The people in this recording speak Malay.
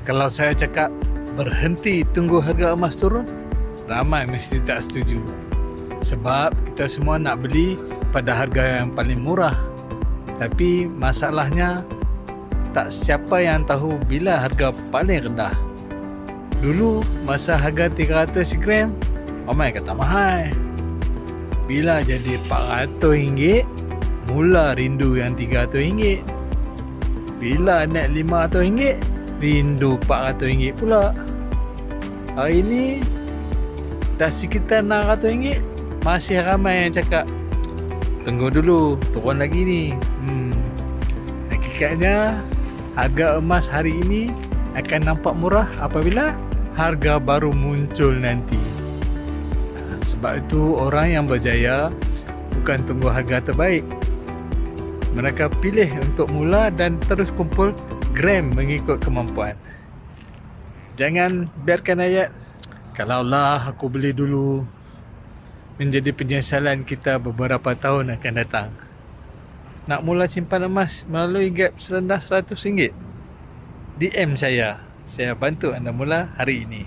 Kalau saya cakap berhenti tunggu harga emas turun, ramai mesti tak setuju. Sebab kita semua nak beli pada harga yang paling murah. Tapi masalahnya, tak siapa yang tahu bila harga paling rendah. Dulu masa harga 300 gram, ramai kata mahal. Bila jadi RM400, mula rindu yang RM300. Bila naik RM500, rindu RM400 pula. Hari ni dah sekitar RM600, masih ramai yang cakap tunggu dulu, turun lagi ni. Hakikatnya harga emas hari ini akan nampak murah apabila harga baru muncul nanti. Sebab itu orang yang berjaya bukan tunggu harga terbaik. Mereka pilih untuk mula dan terus kumpul gram mengikut kemampuan. Jangan biarkan ayat kalaulah aku beli dulu menjadi penyesalan kita beberapa tahun akan datang. Nak mula simpan emas melalui gap serendah RM100? DM saya bantu anda mula hari ini.